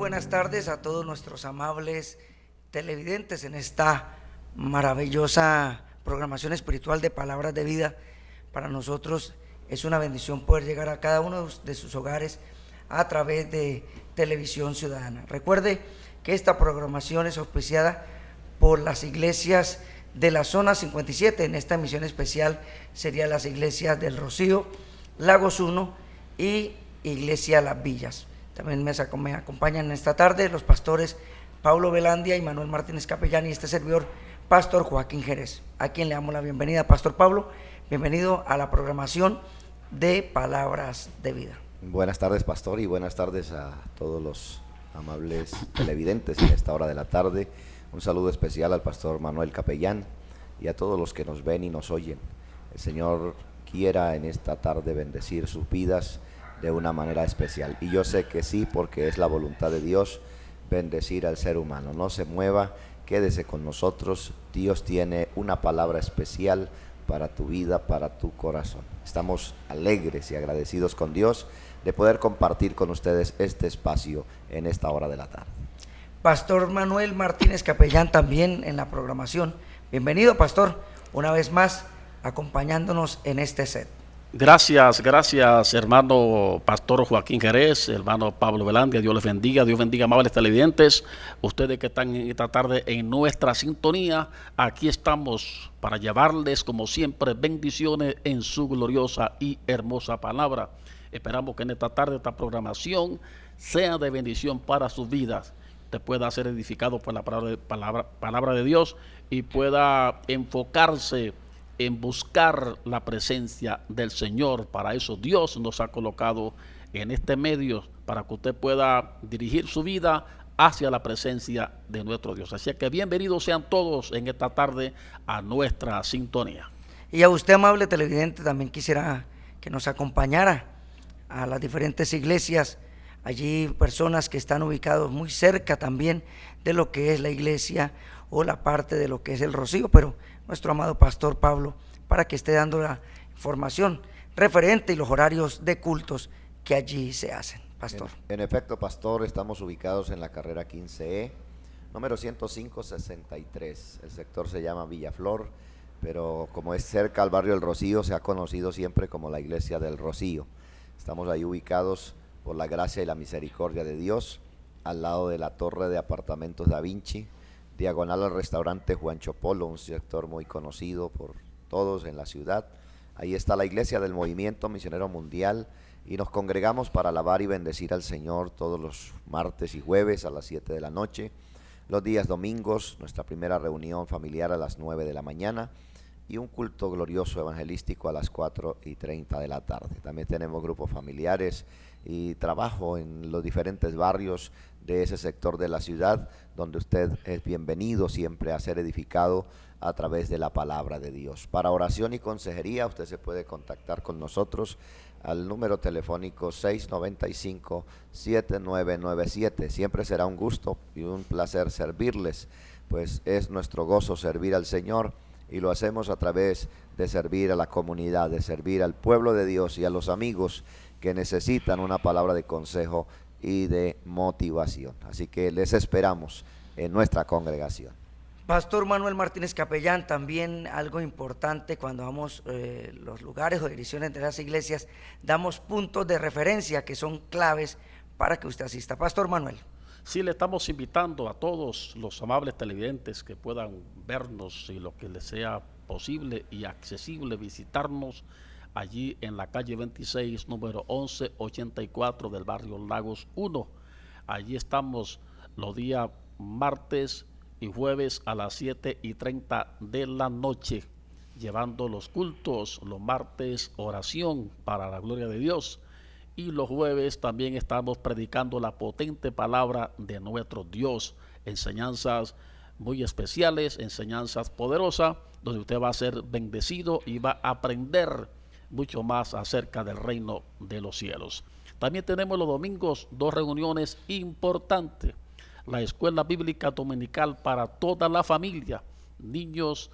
buenas tardes a todos nuestros amables televidentes en esta maravillosa programación espiritual de Palabras de Vida. Para nosotros es una bendición poder llegar a cada uno de sus hogares a través de Televisión Ciudadana. Recuerde que esta programación es auspiciada por las iglesias de la zona 57. En esta emisión especial serían las iglesias del Rocío, Lagos 1 y Iglesia Las Villas. También me acompañan esta tarde los pastores Pablo Velandia y Manuel Martínez Capellán y este servidor, Pastor Joaquín Jerez, a quien le damos la bienvenida. Pastor Pablo, bienvenido a la programación de Palabras de Vida. Buenas tardes, pastor, y buenas tardes a todos los amables televidentes en esta hora de la tarde. Un saludo especial al pastor Manuel Capellán y a todos los que nos ven y nos oyen. El Señor quiera en esta tarde bendecir sus vidas de una manera especial, y yo sé que sí, porque es la voluntad de Dios bendecir al ser humano. No se mueva, quédese con nosotros. Dios tiene una palabra especial para tu vida, para tu corazón. Estamos alegres y agradecidos con Dios de poder compartir con ustedes este espacio en esta hora de la tarde. Pastor Manuel Martínez Capellán también en la programación. Bienvenido, pastor, una vez más acompañándonos en este set. Gracias, hermano Pastor Joaquín Jerez, hermano Pablo Velandia. Dios bendiga, amables televidentes, ustedes que están en esta tarde en nuestra sintonía. Aquí estamos para llevarles, como siempre, bendiciones en su gloriosa y hermosa palabra. Esperamos que en esta tarde esta programación sea de bendición para sus vidas. Usted pueda ser edificado por la palabra de Dios y pueda enfocarse en buscar la presencia del Señor. Para eso Dios nos ha colocado en este medio, para que usted pueda dirigir su vida hacia la presencia de nuestro Dios. Así que bienvenidos sean todos en esta tarde a nuestra sintonía. Y a usted, amable televidente, también quisiera que nos acompañara a las diferentes iglesias. Allí personas que están ubicados muy cerca también de lo que es la iglesia o la parte de lo que es el Rocío, pero nuestro amado pastor Pablo, para que esté dando la información referente y los horarios de cultos que allí se hacen. Pastor. En efecto, pastor, estamos ubicados en la carrera 15E, número 105-63. El sector se llama Villaflor, pero como es cerca al barrio del Rocío, se ha conocido siempre como la iglesia del Rocío. Estamos ahí ubicados por la gracia y la misericordia de Dios, al lado de la torre de apartamentos Da Vinci, diagonal al restaurante Juancho Polo, un sector muy conocido por todos en la ciudad. Ahí está la iglesia del Movimiento Misionero Mundial y nos congregamos para alabar y bendecir al Señor todos los martes y jueves a las 7 de la noche. Los días domingos, nuestra primera reunión familiar a las 9 de la mañana y un culto glorioso evangelístico a las 4:30 de la tarde. También tenemos grupos familiares y trabajo en los diferentes barrios de ese sector de la ciudad, donde usted es bienvenido siempre a ser edificado a través de la palabra de Dios. Para oración y consejería, usted se puede contactar con nosotros al número telefónico 695-7997. Siempre será un gusto y un placer servirles, pues es nuestro gozo servir al Señor, y lo hacemos a través de servir a la comunidad, de servir al pueblo de Dios y a los amigos que necesitan una palabra de consejo y de motivación. Así que les esperamos en nuestra congregación. Pastor Manuel Martínez Capellán, también algo importante cuando vamos los lugares o direcciones de las iglesias, damos puntos de referencia que son claves para que usted asista. Pastor Manuel. Sí, le estamos invitando a todos los amables televidentes que puedan vernos y lo que les sea posible y accesible visitarnos allí en la calle 26, número 1184 del barrio Lagos 1. Allí estamos los días martes y jueves a las 7:30 de la noche, llevando los cultos. Los martes, oración para la gloria de Dios. Y los jueves también estamos predicando la potente palabra de nuestro Dios. Enseñanzas muy especiales, enseñanzas poderosas, donde usted va a ser bendecido y va a aprender mucho más acerca del reino de los cielos. También tenemos los domingos dos reuniones importantes. La escuela bíblica dominical para toda la familia, niños,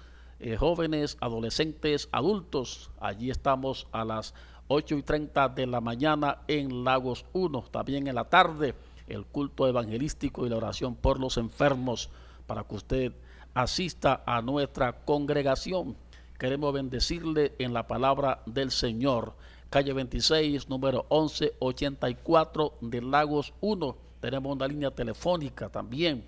jóvenes, adolescentes, adultos. Allí estamos a las 8:30 de la mañana en Lagos 1. También en la tarde el culto evangelístico y la oración por los enfermos, para que usted asista a nuestra congregación. Queremos bendecirle en la palabra del Señor. Calle 26, número 1184 de Lagos 1. Tenemos una línea telefónica también.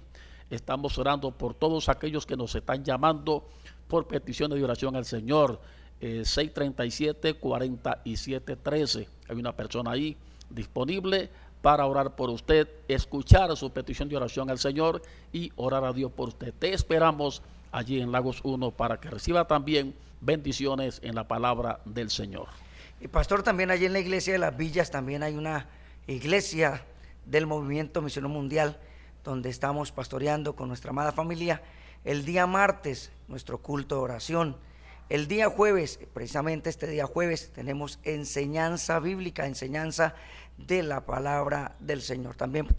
Estamos orando por todos aquellos que nos están llamando por peticiones de oración al Señor. 637-4713. Hay una persona ahí disponible para orar por usted, escuchar su petición de oración al Señor y orar a Dios por usted. Te esperamos allí en Lagos 1 para que reciba también bendiciones en la palabra del Señor. Y pastor, también allí en la iglesia de las Villas también hay una iglesia del Movimiento Misionero Mundial donde estamos pastoreando con nuestra amada familia. El día martes, nuestro culto de oración. El día jueves, precisamente este día jueves, tenemos enseñanza bíblica, enseñanza de la palabra del Señor. También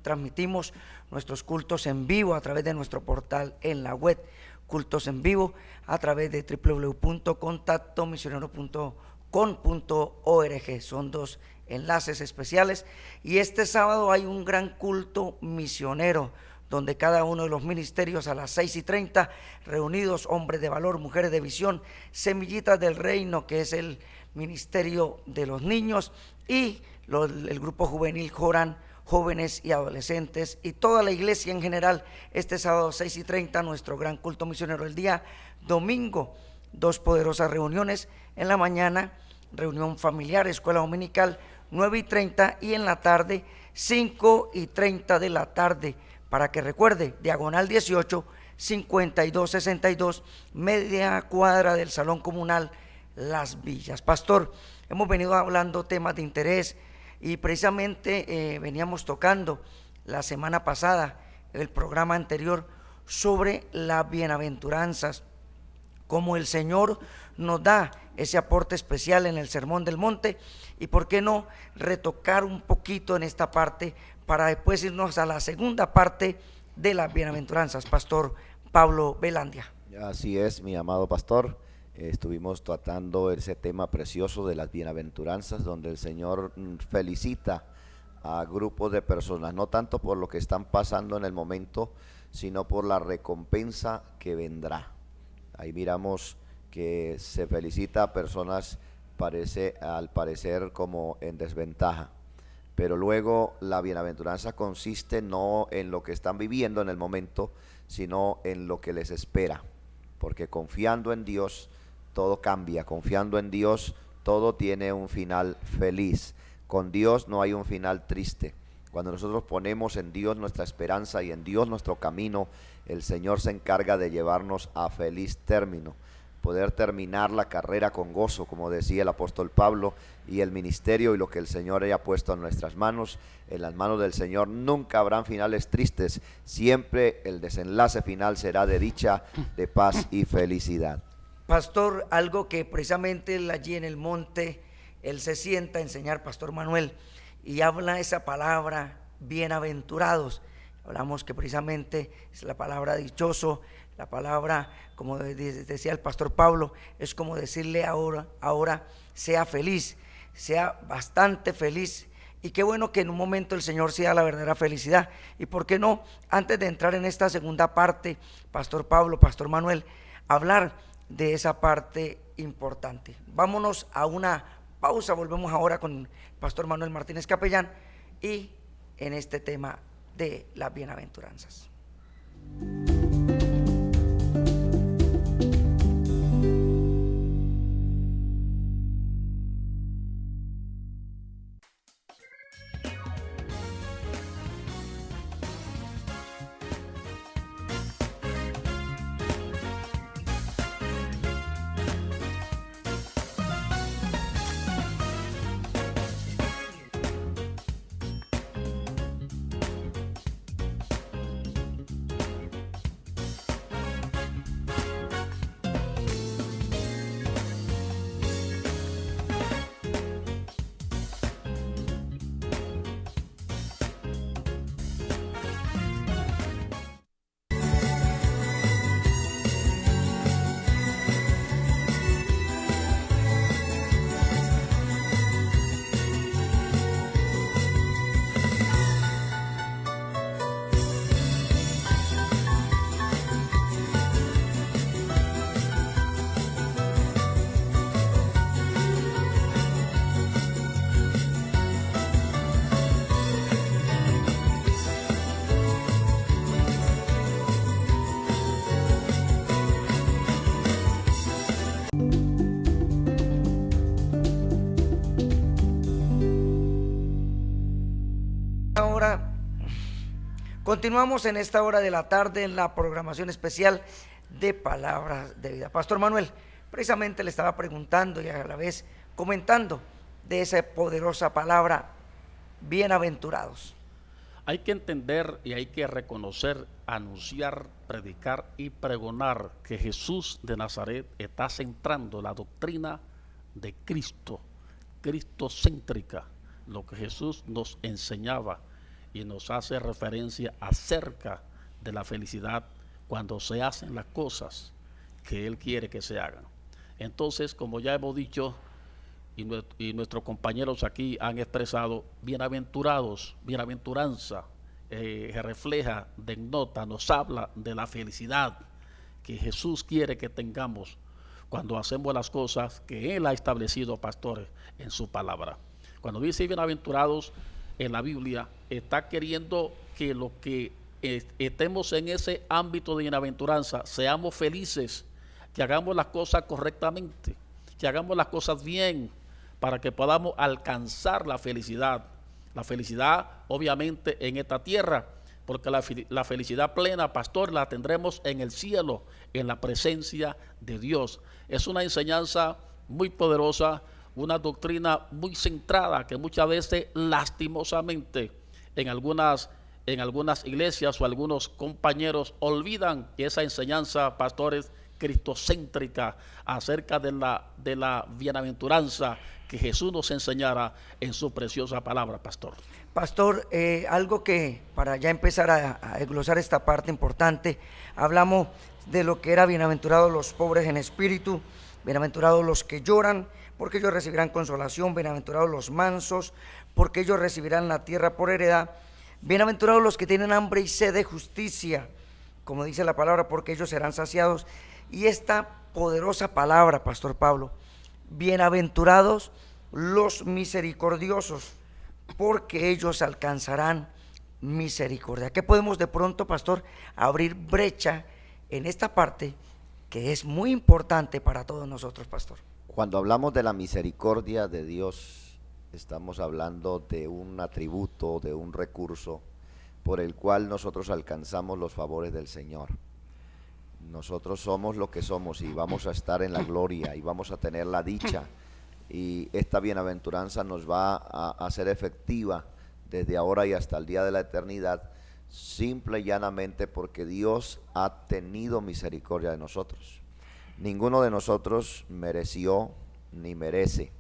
transmitimos nuestros cultos en vivo a través de nuestro portal en la web, cultos en vivo a través de www.contactomisionero.com.org. Son dos enlaces especiales. Y este sábado hay un gran culto misionero, donde cada uno de los ministerios a las 6:30, reunidos, hombres de valor, mujeres de visión, Semillitas del Reino, que es el ministerio de los niños, y el grupo juvenil Joran, jóvenes y adolescentes, y toda la iglesia en general. Este sábado 6:30, nuestro gran culto misionero. El día domingo, dos poderosas reuniones. En la mañana, reunión familiar, escuela dominical, 9:30, y en la tarde, 5:30 de la tarde. Para que recuerde, diagonal 18, 5262, media cuadra del Salón Comunal Las Villas. Pastor, hemos venido hablando temas de interés y precisamente veníamos tocando la semana pasada, el programa anterior, sobre las bienaventuranzas, como el Señor nos da ese aporte especial en el Sermón del Monte, y por qué no retocar un poquito en esta parte para después irnos a la segunda parte de las bienaventuranzas. Pastor Pablo Velandia. Así es, mi amado pastor. Estuvimos tratando ese tema precioso de las bienaventuranzas, donde el Señor felicita a grupos de personas, no tanto por lo que están pasando en el momento, sino por la recompensa que vendrá. Ahí miramos que se felicita a personas al parecer como en desventaja, pero luego la bienaventuranza consiste no en lo que están viviendo en el momento, sino en lo que les espera, porque confiando en Dios todo cambia, confiando en Dios todo tiene un final feliz, con Dios no hay un final triste. Cuando nosotros ponemos en Dios nuestra esperanza y en Dios nuestro camino, el Señor se encarga de llevarnos a feliz término, poder terminar la carrera con gozo, como decía el apóstol Pablo, y el ministerio y lo que el Señor haya puesto en nuestras manos. En las manos del Señor nunca habrán finales tristes, siempre el desenlace final será de dicha, de paz y felicidad. Pastor, algo que precisamente allí en el monte, él se sienta a enseñar, Pastor Manuel, y habla esa palabra, bienaventurados. Hablamos que precisamente es la palabra dichoso, la palabra, como decía el pastor Pablo, es como decirle ahora sea feliz, sea bastante feliz. Y qué bueno que en un momento el Señor sea la verdadera felicidad. Y por qué no, antes de entrar en esta segunda parte, Pastor Pablo, Pastor Manuel, hablar de esa parte importante. Vámonos a una pausa, volvemos ahora con Pastor Manuel Martínez Capellán y en este tema de las bienaventuranzas. ahora continuamos en esta hora de la tarde en la programación especial de Palabras de Vida. Pastor Manuel, precisamente le estaba preguntando y a la vez comentando de esa poderosa palabra, bienaventurados. Hay que entender y hay que reconocer, anunciar, predicar y pregonar que Jesús de Nazaret está centrando la doctrina de Cristo, cristocéntrica, lo que Jesús nos enseñaba y nos hace referencia acerca de la felicidad cuando se hacen las cosas que Él quiere que se hagan. Entonces, como ya hemos dicho, y nuestros compañeros aquí han expresado, bienaventurados, bienaventuranza, refleja, denota, nos habla de la felicidad que Jesús quiere que tengamos cuando hacemos las cosas que Él ha establecido, pastores, en su palabra. Cuando dice bienaventurados en la Biblia, está queriendo que lo que estemos en ese ámbito de bienaventuranza, seamos felices, que hagamos las cosas correctamente, que hagamos las cosas bien, para que podamos alcanzar la felicidad. La felicidad, obviamente, en esta tierra, porque la felicidad plena, pastor, la tendremos en el cielo, en la presencia de Dios. Es una enseñanza muy poderosa, una doctrina muy centrada, que muchas veces, lastimosamente, en algunas iglesias o algunos compañeros olvidan esa enseñanza, pastores, cristocéntrica, acerca de la bienaventuranza que Jesús nos enseñara en su preciosa palabra, pastor. Pastor, algo que para ya empezar a desglosar esta parte importante, hablamos de lo que era bienaventurados los pobres en espíritu, bienaventurados los que lloran, porque ellos recibirán consolación, bienaventurados los mansos, porque ellos recibirán la tierra por heredad, bienaventurados los que tienen hambre y sed de justicia, como dice la palabra, porque ellos serán saciados. Y esta poderosa palabra, Pastor Pablo, bienaventurados los misericordiosos, porque ellos alcanzarán misericordia. ¿Qué podemos de pronto, pastor, abrir brecha en esta parte que es muy importante para todos nosotros, pastor? Cuando hablamos de la misericordia de Dios, estamos hablando de un atributo, de un recurso por el cual nosotros alcanzamos los favores del Señor. Nosotros somos lo que somos y vamos a estar en la gloria y vamos a tener la dicha, y esta bienaventuranza nos va a hacer efectiva desde ahora y hasta el día de la eternidad, simple y llanamente porque Dios ha tenido misericordia de nosotros. Ninguno de nosotros mereció ni merece.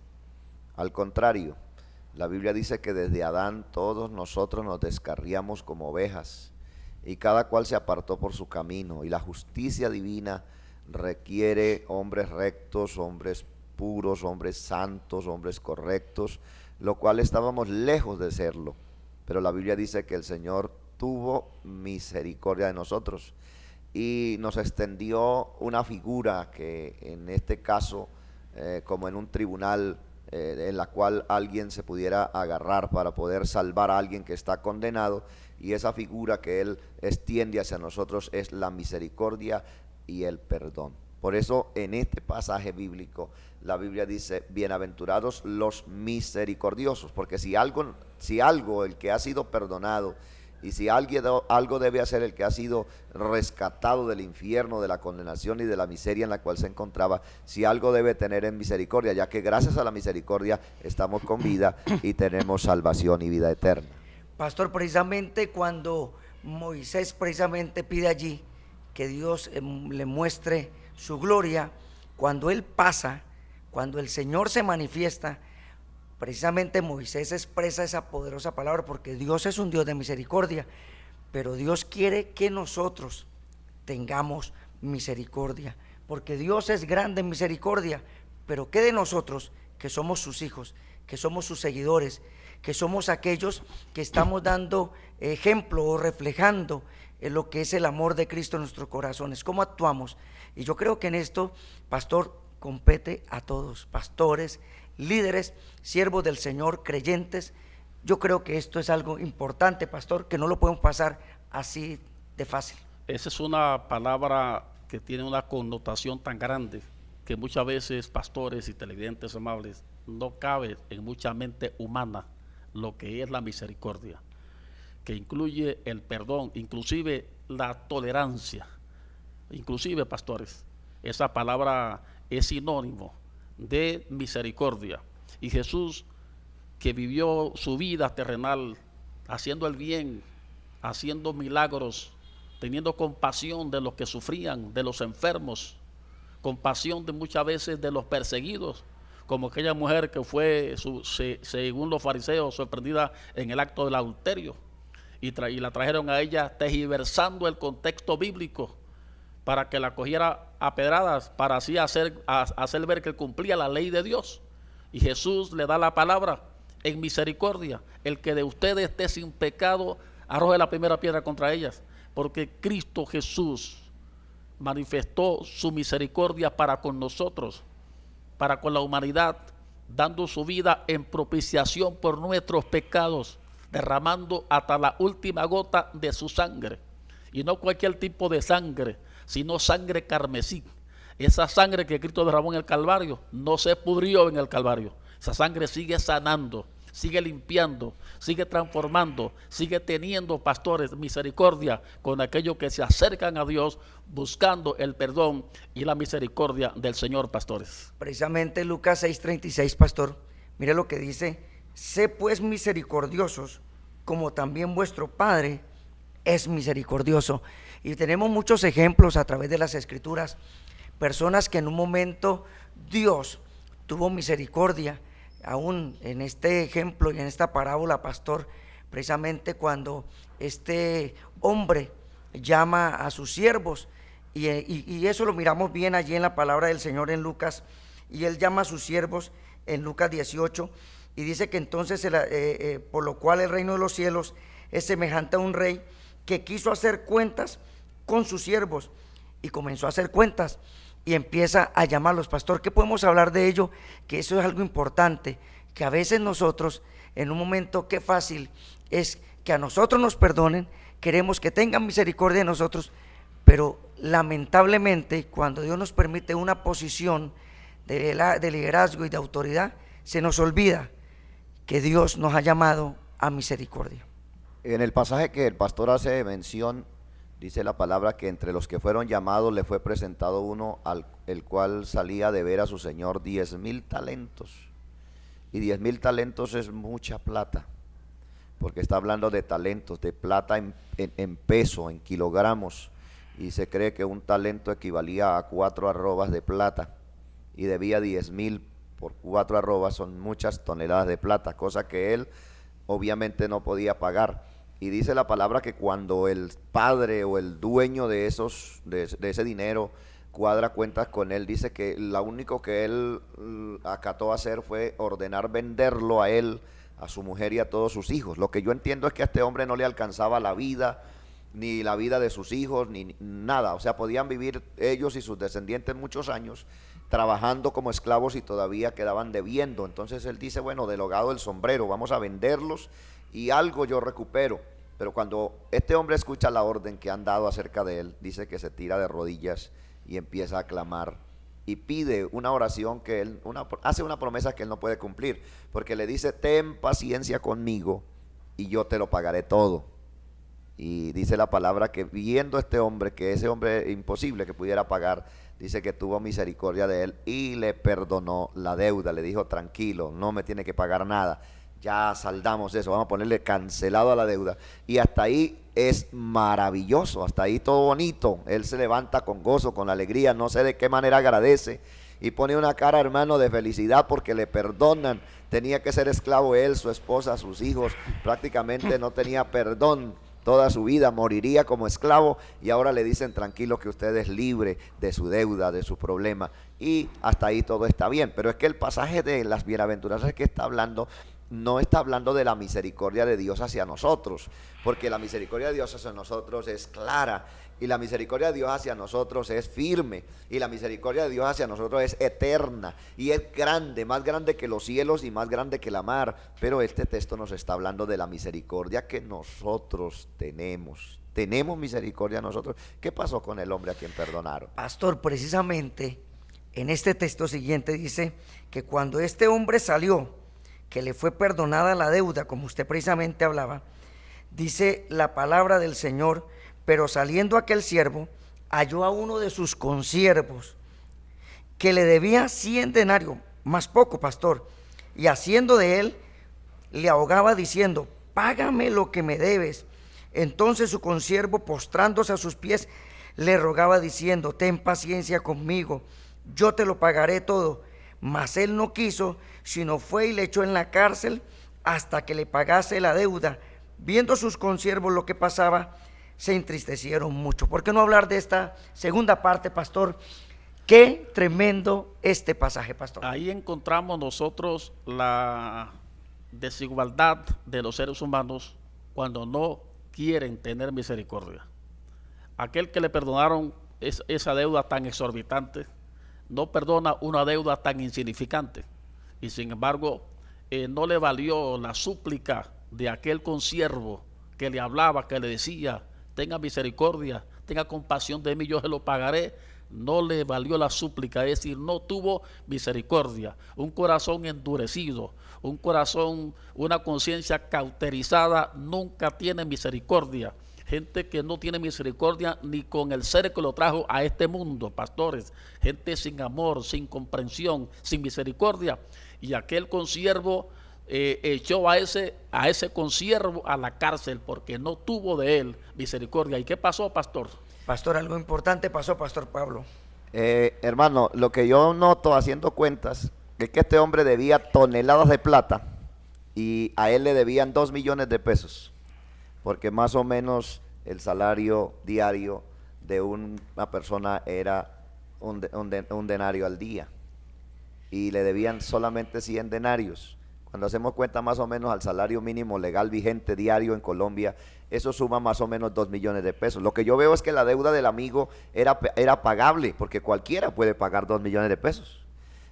Al contrario, la Biblia dice que desde Adán todos nosotros nos descarriamos como ovejas y cada cual se apartó por su camino, y la justicia divina requiere hombres rectos, hombres puros, hombres santos, hombres correctos, lo cual estábamos lejos de serlo, pero la Biblia dice que el Señor tuvo misericordia de nosotros y nos extendió una figura que en este caso, como en un tribunal, en la cual alguien se pudiera agarrar para poder salvar a alguien que está condenado, y esa figura que Él extiende hacia nosotros es la misericordia y el perdón. Por eso en este pasaje bíblico la Biblia dice bienaventurados los misericordiosos, porque si algo el que ha sido perdonado, y si algo debe hacer el que ha sido rescatado del infierno, de la condenación y de la miseria en la cual se encontraba, si algo debe tener en misericordia, ya que gracias a la misericordia estamos con vida y tenemos salvación y vida eterna. Pastor, precisamente cuando Moisés precisamente pide allí que Dios le muestre su gloria, cuando él pasa, cuando el Señor se manifiesta, precisamente Moisés expresa esa poderosa palabra, porque Dios es un Dios de misericordia, pero Dios quiere que nosotros tengamos misericordia, porque Dios es grande en misericordia, pero ¿qué de nosotros que somos sus hijos, que somos sus seguidores, que somos aquellos que estamos dando ejemplo o reflejando lo que es el amor de Cristo en nuestros corazones? ¿Cómo actuamos? Y yo creo que en esto, pastor, compete a todos, pastores, líderes, siervos del Señor, creyentes. Yo creo que esto es algo importante, pastor, que no lo podemos pasar así de fácil. Esa es una palabra que tiene una connotación tan grande que muchas veces, pastores y televidentes amables, no cabe en mucha mente humana lo que es la misericordia. que incluye el perdón, inclusive la tolerancia. Inclusive, pastores, esa palabra es sinónimo de misericordia. Y Jesús, que vivió su vida terrenal haciendo el bien, haciendo milagros, teniendo compasión de los que sufrían, de los enfermos, compasión de muchas veces de los perseguidos, como aquella mujer que fue, según los fariseos, sorprendida en el acto del adulterio, y la trajeron a ella tergiversando el contexto bíblico para que la cogiera a pedradas, para así hacer ver que cumplía la ley de Dios. Y Jesús le da la palabra en misericordia: el que de ustedes esté sin pecado, arroje la primera piedra contra ellas, porque Cristo Jesús manifestó su misericordia para con nosotros, para con la humanidad, dando su vida en propiciación por nuestros pecados, derramando hasta la última gota de su sangre, y no cualquier tipo de sangre, sino sangre carmesí. Esa sangre que Cristo derramó en el Calvario no se pudrió en el Calvario. Esa sangre sigue sanando, sigue limpiando, sigue transformando, sigue teniendo, pastores, misericordia con aquellos que se acercan a Dios buscando el perdón y la misericordia del Señor, pastores. Precisamente Lucas 6:36, pastor, mire lo que dice: sé pues misericordiosos, como también vuestro Padre es misericordioso. Y tenemos muchos ejemplos a través de las Escrituras, personas que en un momento Dios tuvo misericordia. Aún en este ejemplo y en esta parábola, pastor, precisamente este hombre llama a sus siervos, y eso lo miramos bien allí en la palabra del Señor en Lucas, y él llama a sus siervos en Lucas 18, y dice que entonces, por lo cual el reino de los cielos es semejante a un rey que quiso hacer cuentas con sus siervos, y comenzó a hacer cuentas y empieza a llamarlos. Pastor, ¿qué podemos hablar de ello? Que eso es algo importante, que a veces nosotros, en un momento, qué fácil es que a nosotros nos perdonen, queremos que tengan misericordia de nosotros, pero lamentablemente cuando Dios nos permite una posición de liderazgo y de autoridad, se nos olvida que Dios nos ha llamado a misericordia. En el pasaje que el pastor hace mención, dice la palabra que entre los que fueron llamados le fue presentado uno el cual salía a deber a su señor 10,000 talentos. Y 10,000 talentos es mucha plata, porque está hablando de talentos, de plata en peso, en kilogramos. Y se cree que un talento equivalía a 4 arrobas de plata, y debía 10,000 por 4 arrobas, son muchas toneladas de plata, cosa que él obviamente no podía pagar. Y dice la palabra que cuando el padre o el dueño de ese dinero cuadra cuentas con él, dice que lo único que él acató a hacer fue ordenar venderlo a él, a su mujer y a todos sus hijos. Lo que yo entiendo es que a este hombre no le alcanzaba la vida, ni la vida de sus hijos, ni nada. O sea, podían vivir ellos y sus descendientes muchos años trabajando como esclavos y todavía quedaban debiendo. Entonces él dice, bueno, del hogado del sombrero, vamos a venderlos y algo yo recupero. Pero cuando este hombre escucha la orden que han dado acerca de él, dice que se tira de rodillas y empieza a clamar y pide una oración que él, hace una promesa que él no puede cumplir, porque le dice: ten paciencia conmigo y yo te lo pagaré todo. Y dice la palabra que viendo este hombre, que ese hombre imposible que pudiera pagar, dice que tuvo misericordia de él y le perdonó la deuda. Le dijo: tranquilo, no me tiene que pagar nada, ya saldamos eso, vamos a ponerle cancelado a la deuda. Y hasta ahí es maravilloso, hasta ahí todo bonito. Él se levanta con gozo, con alegría, no sé de qué manera agradece, y pone una cara, hermano, de felicidad porque le perdonan. Tenía que ser esclavo él, su esposa, sus hijos, prácticamente no tenía perdón toda su vida, moriría como esclavo, y ahora le dicen: tranquilo, que usted es libre de su deuda, de su problema. Y hasta ahí todo está bien. Pero es que el pasaje de las bienaventuranzas que está hablando no está hablando de la misericordia de Dios hacia nosotros, porque la misericordia de Dios hacia nosotros es clara, y la misericordia de Dios hacia nosotros es firme, y la misericordia de Dios hacia nosotros es eterna, y es grande, más grande que los cielos y más grande que la mar. Pero este texto nos está hablando de la misericordia que nosotros tenemos. Tenemos misericordia nosotros. ¿Qué pasó con el hombre a quien perdonaron? Pastor, precisamente en este texto siguiente dice que cuando este hombre salió, que le fue perdonada la deuda, como usted precisamente hablaba, Dice la palabra del Señor: pero saliendo aquel siervo, halló a uno de sus consiervos que le debía 100 denarios, más poco, pastor, y haciendo de él, le ahogaba diciendo: págame lo que me debes. Entonces su consiervo, postrándose a sus pies, le rogaba diciendo: ten paciencia conmigo, yo te lo pagaré todo. Mas él no quiso, sino fue y le echó en la cárcel hasta que le pagase la deuda. Viendo sus consiervos lo que pasaba, se entristecieron mucho. ¿Por qué no hablar de esta segunda parte, pastor? Qué tremendo este pasaje, pastor. Ahí encontramos nosotros la desigualdad de los seres humanos cuando no quieren tener misericordia. Aquel que le perdonaron esa deuda tan exorbitante, no perdona una deuda tan insignificante, y sin embargo no le valió la súplica de aquel consiervo que le hablaba, que le decía: tenga misericordia, tenga compasión de mí, yo se lo pagaré. No le valió la súplica, es decir, no tuvo misericordia. Un corazón endurecido, un corazón, una conciencia cauterizada nunca tiene misericordia. Gente que no tiene misericordia ni con el ser que lo trajo a este mundo, pastores. Gente sin amor, sin comprensión, sin misericordia. Y aquel consiervo echó a ese consiervo a la cárcel porque no tuvo de él misericordia. ¿Y qué pasó, pastor? Pastor, algo importante pasó, pastor Pablo. Hermano, lo que yo noto haciendo cuentas es que este hombre debía toneladas de plata y a él le debían 2 millones de pesos, porque más o menos el salario diario de una persona era un denario al día, y le debían solamente 100 denarios. Cuando hacemos cuenta más o menos al salario mínimo legal vigente diario en Colombia, eso suma más o menos 2 millones de pesos. Lo que yo veo es que la deuda del amigo era pagable, porque cualquiera puede pagar 2 millones de pesos.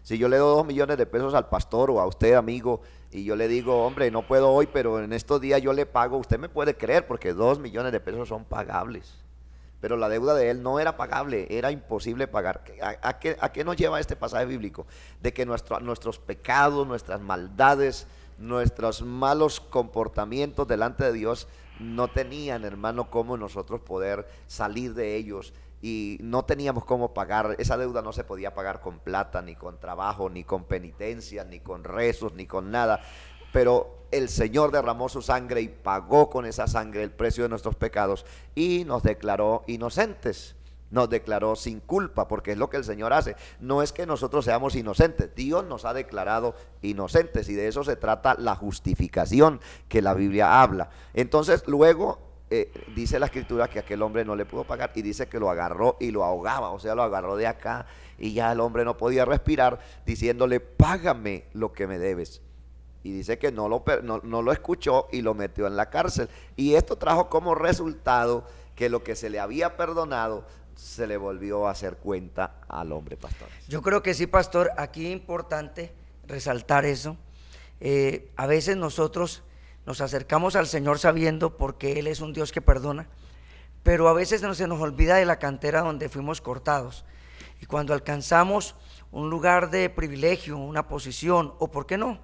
Si yo le doy 2 millones de pesos al pastor o a usted, amigo, y yo le digo: hombre, no puedo hoy, pero en estos días yo le pago, usted me puede creer, porque 2 millones de pesos son pagables. Pero la deuda de él no era pagable, era imposible pagar. ¿A qué nos lleva este pasaje bíblico? De que nuestros pecados, nuestras maldades, nuestros malos comportamientos delante de Dios no tenían, hermano, cómo nosotros poder salir de ellos, y no teníamos cómo pagar. Esa deuda no se podía pagar con plata, ni con trabajo, ni con penitencia, ni con rezos, ni con nada. Pero el Señor derramó su sangre y pagó con esa sangre el precio de nuestros pecados y nos declaró inocentes, nos declaró sin culpa, porque es lo que el Señor hace. No es que nosotros seamos inocentes, Dios nos ha declarado inocentes, y de eso se trata la justificación que la Biblia habla. Entonces luego dice la Escritura que aquel hombre no le pudo pagar, y dice que lo agarró y lo ahogaba, o sea, lo agarró de acá y ya el hombre no podía respirar, diciéndole: págame lo que me debes. Y dice que no lo escuchó y lo metió en la cárcel. Y esto trajo como resultado que lo que se le había perdonado se le volvió a hacer cuenta al hombre, pastor. Yo creo que sí, pastor. Aquí es importante resaltar eso. A veces nosotros nos acercamos al Señor sabiendo, porque Él es un Dios que perdona, pero a veces se nos olvida de la cantera donde fuimos cortados. Y cuando alcanzamos un lugar de privilegio, una posición, o por qué no,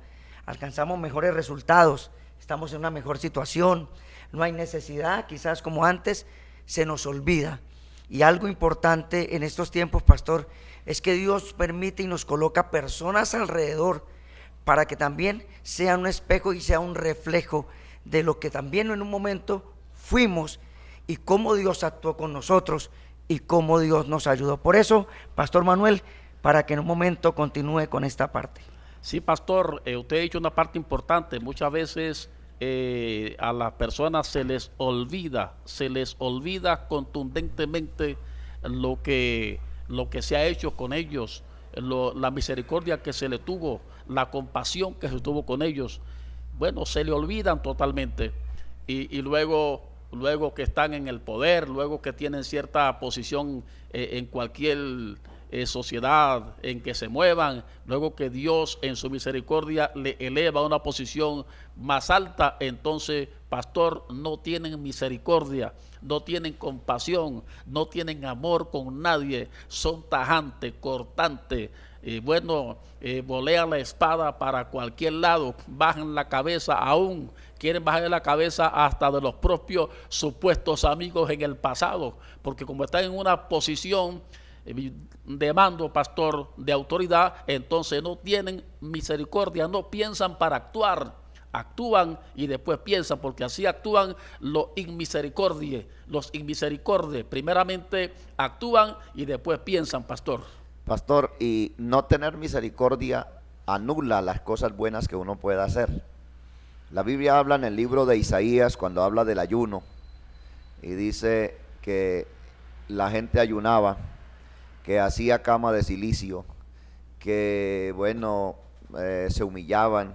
alcanzamos mejores resultados, estamos en una mejor situación, no hay necesidad, quizás como antes, se nos olvida. Y algo importante en estos tiempos, pastor, es que Dios permite y nos coloca personas alrededor para que también sea un espejo y sea un reflejo de lo que también en un momento fuimos, y cómo Dios actuó con nosotros y cómo Dios nos ayudó. Por eso, pastor Manuel, para que en un momento continúe con esta parte. Sí, pastor, usted ha dicho una parte importante. Muchas veces a las personas se les olvida contundentemente lo que se ha hecho con ellos, la misericordia que se le tuvo, la compasión que se tuvo con ellos. Bueno, se le olvidan totalmente, y luego que están en el poder, luego que tienen cierta posición en cualquier sociedad en que se muevan, luego que Dios en su misericordia le eleva a una posición más alta, entonces, pastor, no tienen misericordia, no tienen compasión, no tienen amor con nadie, son tajantes, cortantes, volean la espada para cualquier lado, bajan la cabeza aún, quieren bajar la cabeza hasta de los propios supuestos amigos en el pasado, porque como están en una posición de mando, pastor, de autoridad, entonces no tienen misericordia, no piensan para actuar, actúan y después piensan, porque así actúan los inmisericordias, primeramente actúan y después piensan, pastor. Pastor, y no tener misericordia anula las cosas buenas que uno pueda hacer. La Biblia habla en el libro de Isaías, cuando habla del ayuno, y dice que la gente ayunaba, que hacía cama de silicio, que se humillaban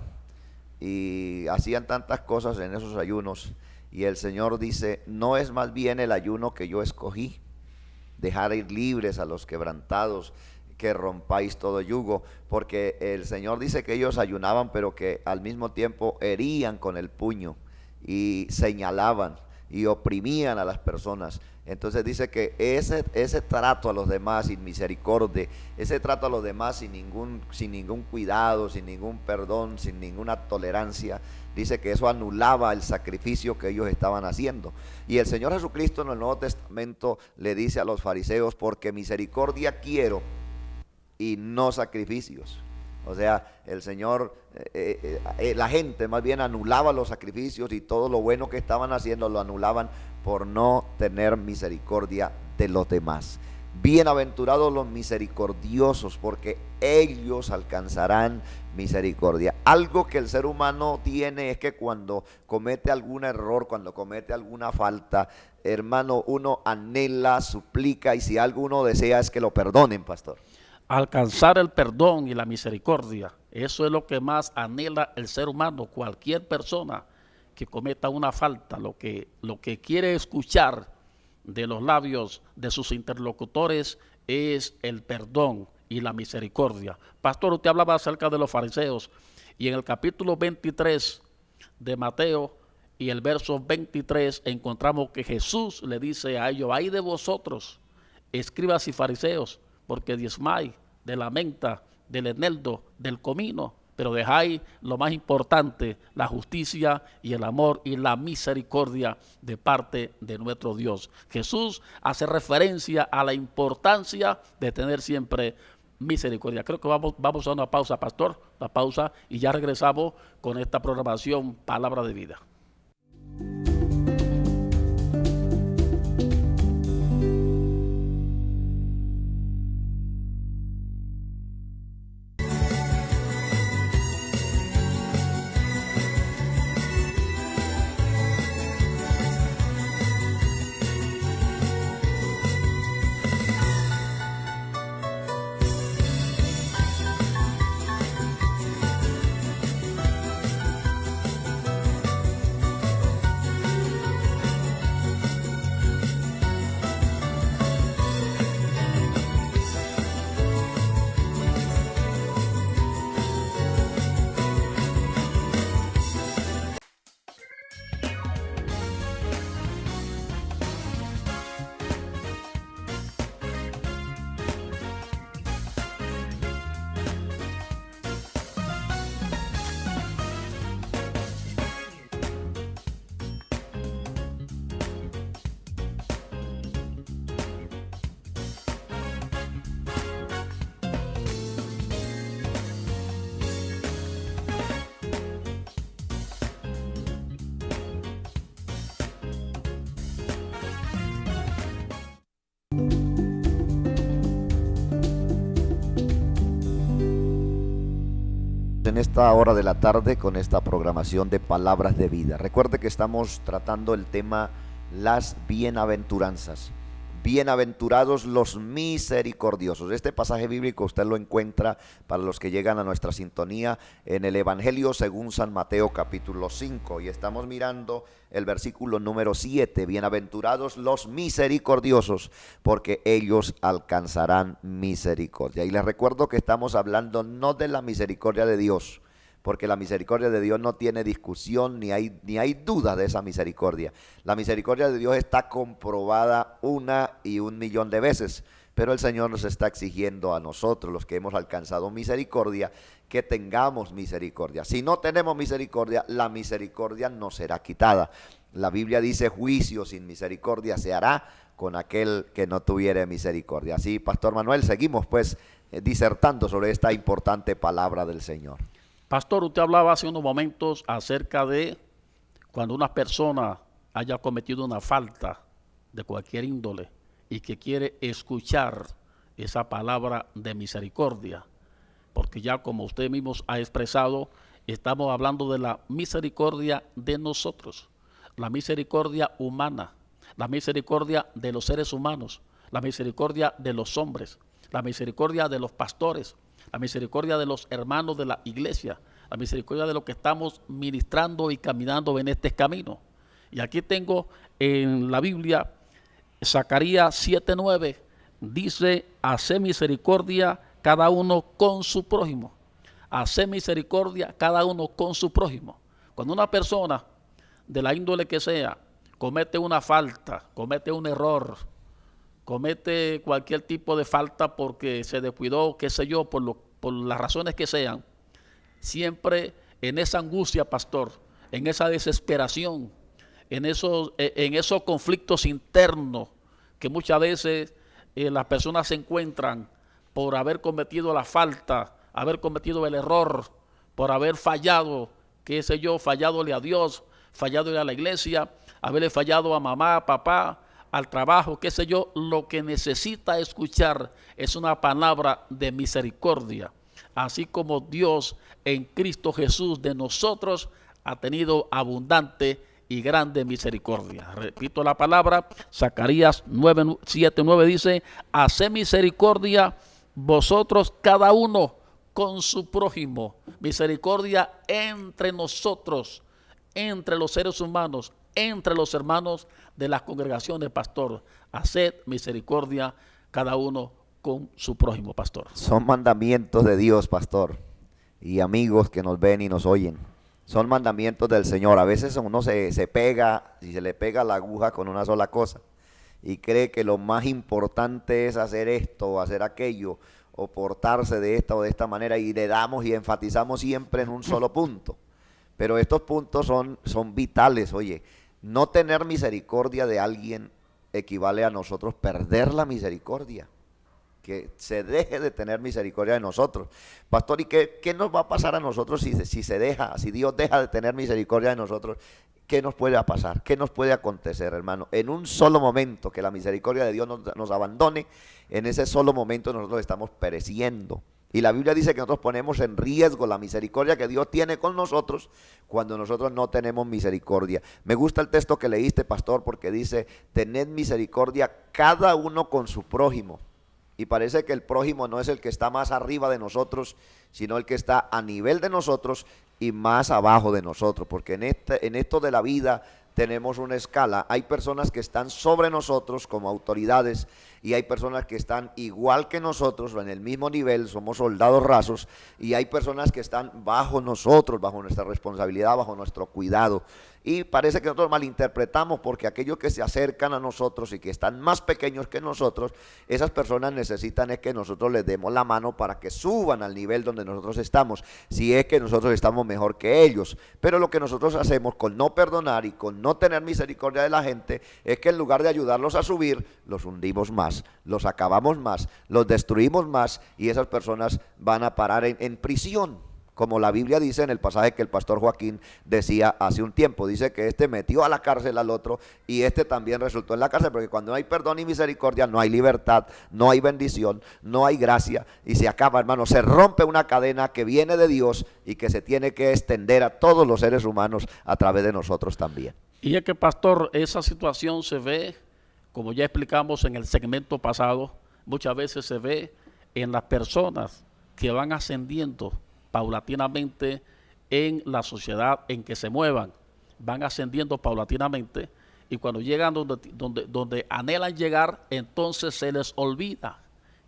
y hacían tantas cosas en esos ayunos. Y el Señor dice, no es más bien el ayuno que yo escogí, dejar ir libres a los quebrantados, que rompáis todo yugo, porque el Señor dice que ellos ayunaban, pero que al mismo tiempo herían con el puño y señalaban y oprimían a las personas. Entonces dice que ese trato a los demás sin misericordia, ese trato a los demás sin ningún cuidado, sin ningún perdón, sin ninguna tolerancia, dice que eso anulaba el sacrificio que ellos estaban haciendo. Y el Señor Jesucristo en el Nuevo Testamento le dice a los fariseos, porque misericordia quiero y no sacrificios. O sea, el Señor, la gente más bien anulaba los sacrificios y todo lo bueno que estaban haciendo lo anulaban por no tener misericordia de los demás. Bienaventurados los misericordiosos, porque ellos alcanzarán misericordia. Algo que el ser humano tiene es que cuando comete algún error, cuando comete alguna falta, hermano, uno anhela, suplica, y si algo uno desea es que lo perdonen, pastor. Alcanzar el perdón y la misericordia, eso es lo que más anhela el ser humano. Cualquier persona que cometa una falta, lo que quiere escuchar de los labios de sus interlocutores es el perdón y la misericordia. Pastor, usted hablaba acerca de los fariseos, y en el capítulo 23 de Mateo y el verso 23 encontramos que Jesús le dice a ellos: ay de vosotros, escribas y fariseos, porque diezmáis de la menta, del eneldo, del comino, pero dejáis lo más importante, la justicia y el amor y la misericordia de parte de nuestro Dios. Jesús hace referencia a la importancia de tener siempre misericordia. Creo que vamos a una pausa, pastor, la pausa, y ya regresamos con esta programación Palabra de Vida. En esta hora de la tarde con esta programación de Palabras de Vida. Recuerde que estamos tratando el tema las bienaventuranzas. Bienaventurados los misericordiosos. Este pasaje bíblico usted lo encuentra, para los que llegan a nuestra sintonía, en el Evangelio según San Mateo capítulo 5, y estamos mirando el versículo número 7. Bienaventurados los misericordiosos, porque ellos alcanzarán misericordia. Y les recuerdo que estamos hablando no de la misericordia de Dios, porque la misericordia de Dios no tiene discusión, ni hay duda de esa misericordia. La misericordia de Dios está comprobada 1 y 1 millón de veces, pero el Señor nos está exigiendo a nosotros, los que hemos alcanzado misericordia, que tengamos misericordia. Si no tenemos misericordia, la misericordia nos será quitada. La Biblia dice: juicio sin misericordia se hará con aquel que no tuviere misericordia. Así, Pastor Manuel, seguimos pues disertando sobre esta importante palabra del Señor. Pastor, usted hablaba hace unos momentos acerca de cuando una persona haya cometido una falta de cualquier índole y que quiere escuchar esa palabra de misericordia, porque ya como usted mismo ha expresado, estamos hablando de la misericordia de nosotros, la misericordia humana, la misericordia de los seres humanos, la misericordia de los hombres, la misericordia de los pastores, la misericordia de los hermanos de la iglesia, la misericordia de los que estamos ministrando y caminando en este camino. Y aquí tengo en la Biblia, Zacarías 7:9, dice: haced misericordia cada uno con su prójimo. Haced misericordia cada uno con su prójimo. Cuando una persona, de la índole que sea, comete una falta, comete un error, comete cualquier tipo de falta porque se descuidó, qué sé yo, por las razones que sean, siempre en esa angustia, pastor, en esa desesperación, en esos conflictos internos que muchas veces las personas se encuentran por haber cometido la falta, haber cometido el error, por haber fallado, qué sé yo, falladole a Dios, falladole a la iglesia, haberle fallado a mamá, papá, al trabajo, qué sé yo. Lo que necesita escuchar es una palabra de misericordia, así como Dios en Cristo Jesús de nosotros ha tenido abundante y grande misericordia. Repito la palabra, Zacarías 7:9 dice: haced misericordia vosotros cada uno con su prójimo. Misericordia entre nosotros, entre los seres humanos, entre los hermanos de las congregaciones, pastor. Haced misericordia cada uno con su prójimo, pastor. Son mandamientos de Dios, pastor, y amigos que nos ven y nos oyen. Son mandamientos del Señor. A veces uno se pega, si se le pega la aguja con una sola cosa, y cree que lo más importante es hacer esto o hacer aquello, o portarse de esta o de esta manera, y le damos y enfatizamos siempre en un solo punto. Pero estos puntos son vitales. Oye, no tener misericordia de alguien equivale a nosotros perder la misericordia. Que se deje de tener misericordia de nosotros. Pastor, ¿y qué nos va a pasar a nosotros si Dios deja de tener misericordia de nosotros? ¿Qué nos puede pasar? ¿Qué nos puede acontecer, hermano? En un solo momento que la misericordia de Dios nos abandone, en ese solo momento nosotros estamos pereciendo. Y la Biblia dice que nosotros ponemos en riesgo la misericordia que Dios tiene con nosotros cuando nosotros no tenemos misericordia. Me gusta el texto que leíste, pastor, porque dice: tened misericordia cada uno con su prójimo. Y parece que el prójimo no es el que está más arriba de nosotros, sino el que está a nivel de nosotros y más abajo de nosotros. Porque en esto de la vida tenemos una escala. Hay personas que están sobre nosotros como autoridades, y hay personas que están igual que nosotros o en el mismo nivel, somos soldados rasos, y hay personas que están bajo nosotros, bajo nuestra responsabilidad, bajo nuestro cuidado. Y parece que nosotros malinterpretamos, porque aquellos que se acercan a nosotros y que están más pequeños que nosotros, esas personas necesitan es que nosotros les demos la mano para que suban al nivel donde nosotros estamos, si es que nosotros estamos mejor que ellos. Pero lo que nosotros hacemos con no perdonar y con no tener misericordia de la gente es que en lugar de ayudarlos a subir, los hundimos más, los acabamos más, los destruimos más, y esas personas van a parar en prisión. Como la Biblia dice en el pasaje que el pastor Joaquín decía hace un tiempo, dice que este metió a la cárcel al otro, y este también resultó en la cárcel, porque cuando no hay perdón y misericordia no hay libertad, no hay bendición, no hay gracia, y se acaba, hermano, se rompe una cadena que viene de Dios y que se tiene que extender a todos los seres humanos a través de nosotros también. Y es que, pastor, esa situación se ve, como ya explicamos en el segmento pasado, muchas veces se ve en las personas que van ascendiendo paulatinamente en la sociedad en que se muevan, van ascendiendo paulatinamente, y cuando llegan donde anhelan llegar, entonces se les olvida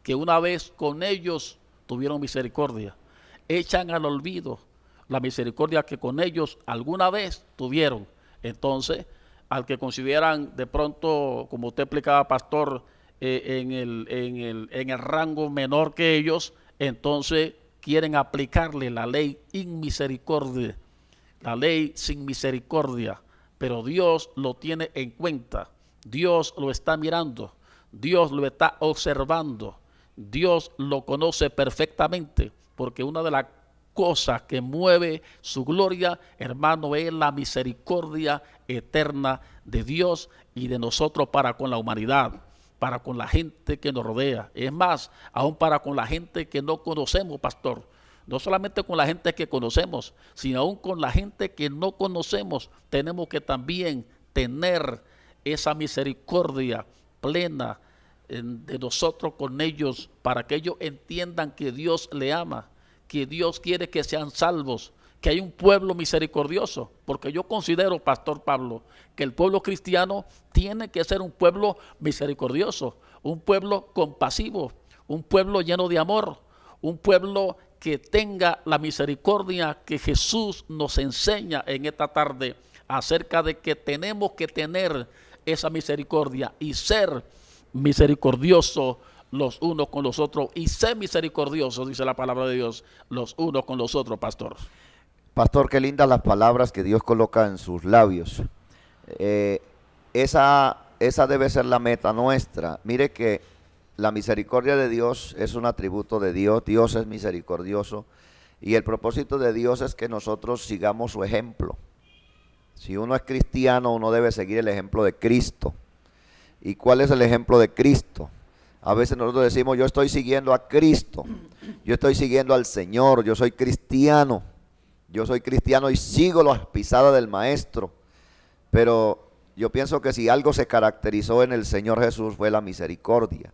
que una vez con ellos tuvieron misericordia, echan al olvido la misericordia que con ellos alguna vez tuvieron. Entonces, al que consideran de pronto, como usted explicaba, pastor, en el rango menor que ellos, entonces quieren aplicarle la ley inmisericordia, la ley sin misericordia, pero Dios lo tiene en cuenta, Dios lo está mirando, Dios lo está observando, Dios lo conoce perfectamente, porque una de las cosas que mueve su gloria, hermano, es la misericordia eterna de Dios y de nosotros para con la humanidad, para con la gente que nos rodea. Es más, aún para con la gente que no conocemos, pastor. No solamente con la gente que conocemos, sino aún con la gente que no conocemos. Tenemos que también tener esa misericordia plena de nosotros con ellos, para que ellos entiendan que Dios le ama, que Dios quiere que sean salvos, que hay un pueblo misericordioso, porque yo considero, Pastor Pablo, que el pueblo cristiano tiene que ser un pueblo misericordioso, un pueblo compasivo, un pueblo lleno de amor, un pueblo que tenga la misericordia que Jesús nos enseña en esta tarde acerca de que tenemos que tener esa misericordia y ser misericordiosos los unos con los otros, y ser misericordiosos, dice la palabra de Dios, los unos con los otros, pastor. Pastor, qué lindas las palabras que Dios coloca en sus labios. Esa debe ser la meta nuestra. Mire que la misericordia de Dios es un atributo de Dios. Dios es misericordioso y el propósito de Dios es que nosotros sigamos su ejemplo. Si uno es cristiano, uno debe seguir el ejemplo de Cristo. ¿Y cuál es el ejemplo de Cristo? A veces nosotros decimos, yo estoy siguiendo a Cristo, yo estoy siguiendo al Señor, yo soy cristiano y sigo las pisadas del Maestro. Pero yo pienso que si algo se caracterizó en el Señor Jesús fue la misericordia.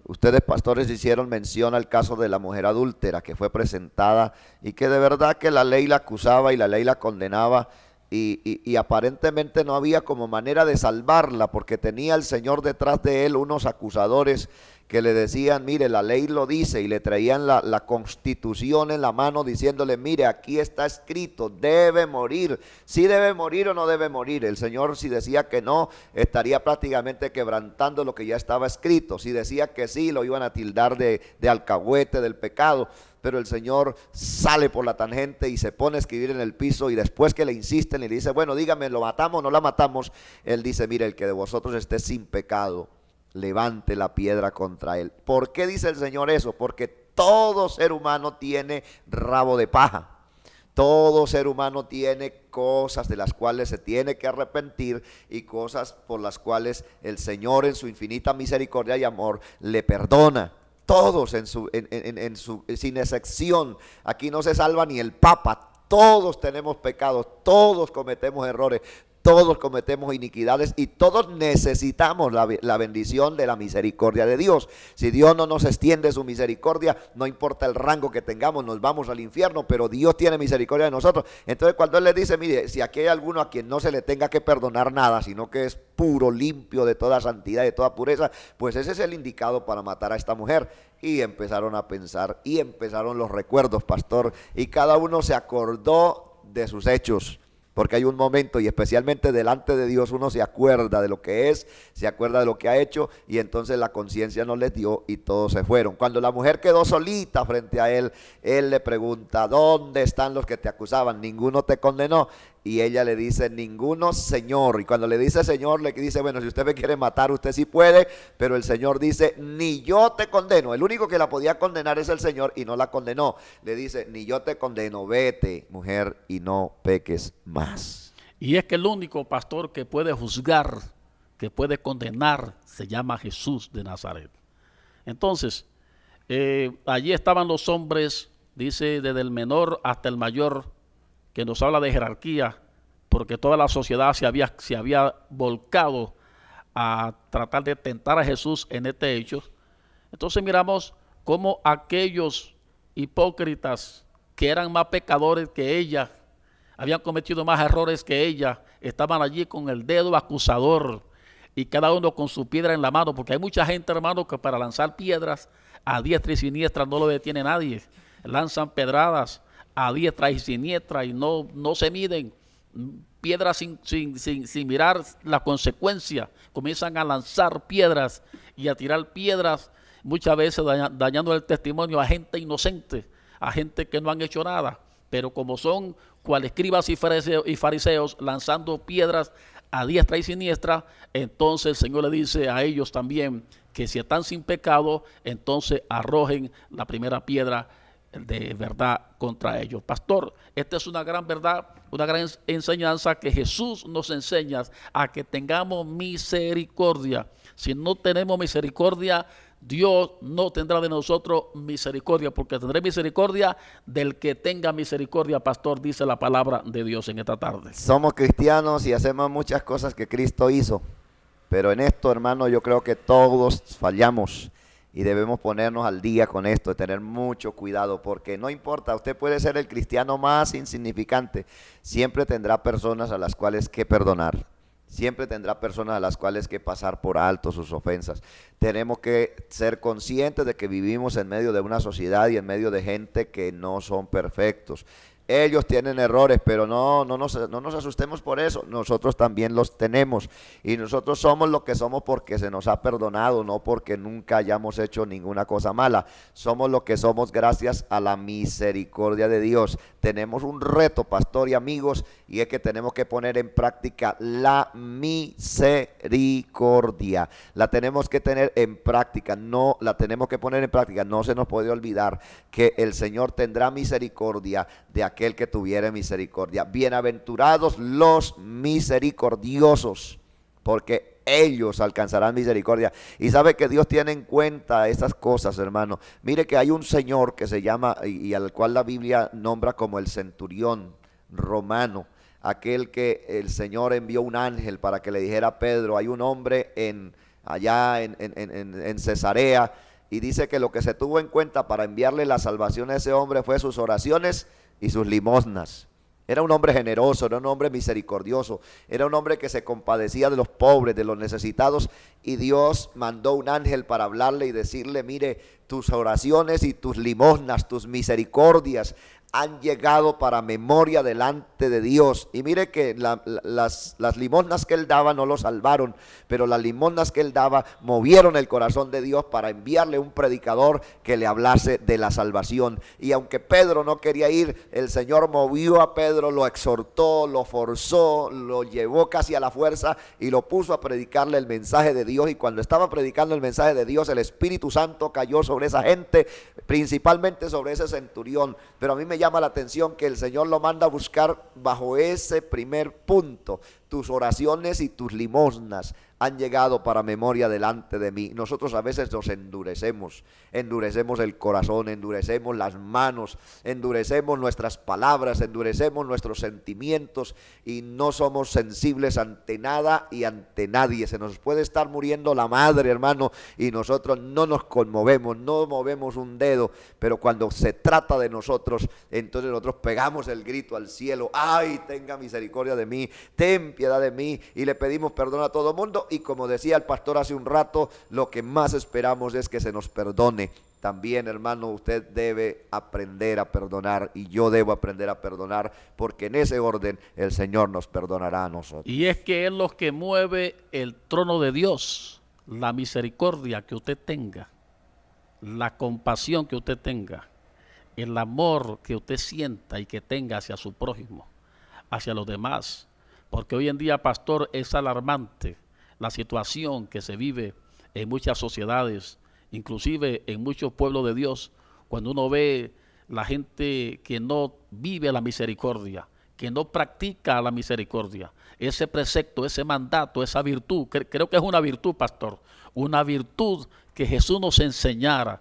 Ustedes, pastores, hicieron mención al caso de la mujer adúltera que fue presentada y que de verdad que la ley la acusaba y la ley la condenaba. Y aparentemente no había como manera de salvarla, porque tenía el Señor detrás de él unos acusadores que le decían, mire, la ley lo dice, y le traían la constitución en la mano diciéndole, mire, aquí está escrito, debe morir. ¿Sí debe morir o no debe morir? El Señor, si decía que no, estaría prácticamente quebrantando lo que ya estaba escrito. Si decía que sí, lo iban a tildar de alcahuete del pecado. Pero el Señor sale por la tangente y se pone a escribir en el piso, y después que le insisten y le dice, bueno, dígame, ¿lo matamos o no la matamos? Él dice, mire, el que de vosotros esté sin pecado, levante la piedra contra él. ¿Por qué dice el Señor eso? Porque todo ser humano tiene rabo de paja. Todo ser humano tiene cosas de las cuales se tiene que arrepentir y cosas por las cuales el Señor en su infinita misericordia y amor le perdona. Todos sin excepción. Aquí no se salva ni el Papa. Todos tenemos pecados, todos cometemos errores, todos cometemos iniquidades y todos necesitamos la bendición de la misericordia de Dios. Si Dios no nos extiende su misericordia, no importa el rango que tengamos, nos vamos al infierno, pero Dios tiene misericordia de nosotros. Entonces cuando Él le dice, mire, si aquí hay alguno a quien no se le tenga que perdonar nada, sino que es puro, limpio de toda santidad y de toda pureza, pues ese es el indicado para matar a esta mujer. Y empezaron a pensar, y empezaron los recuerdos, pastor, y cada uno se acordó de sus hechos. Porque hay un momento, y especialmente delante de Dios, uno se acuerda de lo que es, se acuerda de lo que ha hecho, y entonces la conciencia no les dio y todos se fueron. Cuando la mujer quedó solita frente a él, él le pregunta, ¿dónde están los que te acusaban? ¿Ninguno te condenó? Y ella le dice, ninguno, Señor. Y cuando le dice Señor, le dice, bueno, si usted me quiere matar, usted sí puede, pero el Señor dice, ni yo te condeno. El único que la podía condenar es el Señor, y no la condenó. Le dice, ni yo te condeno, vete, mujer, y no peques más. Y es que el único pastor que puede juzgar, que puede condenar, se llama Jesús de Nazaret. Entonces, allí estaban los hombres, dice, desde el menor hasta el mayor, que nos habla de jerarquía, porque toda la sociedad se había volcado a tratar de tentar a Jesús en este hecho. Entonces miramos cómo aquellos hipócritas que eran más pecadores que ella, habían cometido más errores que ella, estaban allí con el dedo acusador y cada uno con su piedra en la mano, porque hay mucha gente, hermano, que para lanzar piedras a diestra y siniestra no lo detiene nadie. Lanzan pedradas a diestra y siniestra y no se miden, piedras sin mirar la consecuencia, comienzan a lanzar piedras y a tirar piedras, muchas veces dañando el testimonio a gente inocente, a gente que no han hecho nada, pero como son cual escribas y fariseos lanzando piedras a diestra y siniestra, entonces el Señor le dice a ellos también que si están sin pecado, entonces arrojen la primera piedra de verdad contra ellos. Pastor, esta es una gran verdad, una gran enseñanza que Jesús nos enseña a que tengamos misericordia. Si no tenemos misericordia, Dios no tendrá de nosotros misericordia, porque tendré misericordia del que tenga misericordia, pastor, dice la palabra de Dios en esta tarde. Somos cristianos y hacemos muchas cosas que Cristo hizo, pero en esto, hermano, yo creo que todos fallamos y debemos ponernos al día con esto, tener mucho cuidado, porque no importa, usted puede ser el cristiano más insignificante, siempre tendrá personas a las cuales que perdonar. Siempre tendrá personas a las cuales que pasar por alto sus ofensas. Tenemos que ser conscientes de que vivimos en medio de una sociedad y en medio de gente que no son perfectos. Ellos tienen errores, pero no nos asustemos por eso. Nosotros también los tenemos. Y nosotros somos lo que somos porque se nos ha perdonado, no porque nunca hayamos hecho ninguna cosa mala. Somos lo que somos gracias a la misericordia de Dios. Tenemos un reto, pastor y amigos, y es que tenemos que poner en práctica la misericordia. La tenemos que tener en práctica, no la tenemos que poner en práctica. No se nos puede olvidar que el Señor tendrá misericordia de aquel que tuviere misericordia. Bienaventurados los misericordiosos, porque ellos alcanzarán misericordia. Y sabe que Dios tiene en cuenta esas cosas, hermano. Mire que hay un señor que se llama, y al cual la Biblia nombra como el centurión romano, aquel que el Señor envió un ángel para que le dijera a Pedro, hay un hombre allá en Cesarea, y dice que lo que se tuvo en cuenta para enviarle la salvación a ese hombre fue sus oraciones y sus limosnas. Era un hombre generoso, era un hombre misericordioso, era un hombre que se compadecía de los pobres, de los necesitados, y Dios mandó un ángel para hablarle y decirle, mire, tus oraciones y tus limosnas, tus misericordias han llegado para memoria delante de Dios. Y mire que las limosnas que él daba no lo salvaron, pero las limosnas que él daba movieron el corazón de Dios para enviarle un predicador que le hablase de la salvación. Y aunque Pedro no quería ir, el Señor movió a Pedro, lo exhortó, lo forzó, lo llevó casi a la fuerza y lo puso a predicarle el mensaje de Dios. Y cuando estaba predicando el mensaje de Dios, el Espíritu Santo cayó sobre esa gente, principalmente sobre ese centurión. Pero a mí me llama la atención que el Señor lo manda a buscar bajo ese primer punto. Tus oraciones y tus limosnas han llegado para memoria delante de mí. Nosotros a veces nos endurecemos el corazón, endurecemos las manos, endurecemos nuestras palabras, endurecemos nuestros sentimientos y no somos sensibles ante nada y ante nadie. Se nos puede estar muriendo la madre, hermano, y nosotros no nos conmovemos, no movemos un dedo, pero cuando se trata de nosotros, entonces nosotros pegamos el grito al cielo, ¡ay, tenga misericordia de mí, ten piedad de mí! Y le pedimos perdón a todo mundo. Y como decía el pastor hace un rato, lo que más esperamos es que se nos perdone. También, hermano, usted debe aprender a perdonar y yo debo aprender a perdonar, porque en ese orden el Señor nos perdonará a nosotros. Y es que es lo que mueve el trono de Dios, la misericordia que usted tenga, la compasión que usted tenga, el amor que usted sienta y que tenga hacia su prójimo, hacia los demás. Porque hoy en día, pastor, es alarmante la situación que se vive en muchas sociedades, inclusive en muchos pueblos de Dios, cuando uno ve la gente que no vive la misericordia, que no practica la misericordia, ese precepto, ese mandato, esa virtud, creo que es una virtud, pastor, una virtud que Jesús nos enseñara